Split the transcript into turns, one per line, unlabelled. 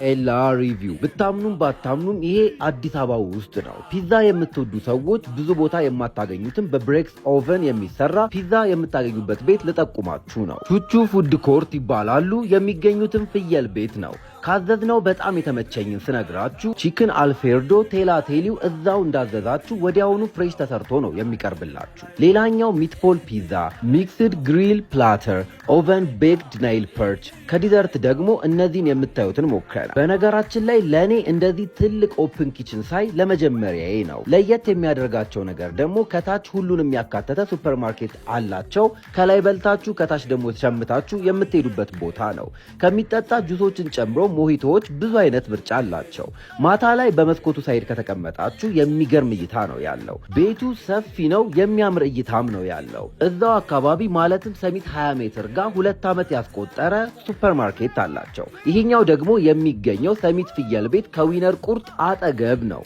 ኤላ ሪቪው ብታምኑም ባታምኑም ይሄ አዲስ አበባ ውስጥ ነው። ፒዛ የምትወዱ ሰዎች ብዙ ቦታ የማታገኙትን በብሬክስ ኦቨን የሚሰራ ፒዛ የምታገኙበት ቤት ልጠቁማችሁ ነው። ቹቹ ፉድ ኮርት ይባላሉ። የሚገኙትን ፍየል ቤት ነው። ካዘዝነው በጣም የተመቸኝን ስነግራችሁ ቺክን አልፌርዶ ቴላቴሊው እዛው እንዳዘዛችሁ ወዲያውኑ ፍሬሽ ተሰርቶ ነው የሚቀርብላችሁ። ሌላኛው ሚትፖል ፒዛ፣ ሚክስድ ግሪል ፕላተር፣ ኦቨን ቤክድ ናይል ፐርች፣ ከዲዘርት ደግሞ እነዚህን የምታዩትን ሞክረናል። በነገራችን ላይ ለእኔ እንደዚህ ትልቅ ኦፕን ኪችን ሳይ ለመጀመሪያዬ ነው። ለየት የሚያደርጋቸው ነገር ደግሞ ከታች ሁሉን የሚያካተተ ሱፐርማርኬት አላቸው። ከላይ በልታችሁ ከታች ደግሞ ተሸምታችሁ የምትሄዱበት ቦታ ነው። ከሚጠጣ ጁሶችን ጨምሮ ሞሂቶዎች ብዙ አይነት ምርጫ አላቸው። ማታ ላይ በመስኮቱ ሳይድ ከተቀመጣችሁ የሚገርም እይታ ነው ያለው። ቤቱ ሰፊ ነው፣ የሚያምር እይታም ነው ያለው። እዛው አካባቢ ማለትም ሰሚት 20 ሜትር ጋር 2 ዓመት ያስቆጠረ ሱፐርማርኬት አላቸው። ይሄኛው ደግሞ የሚገኘው ሰሚት ፍየል ቤት ከዊነር ቁርጥ አጠገብ ነው።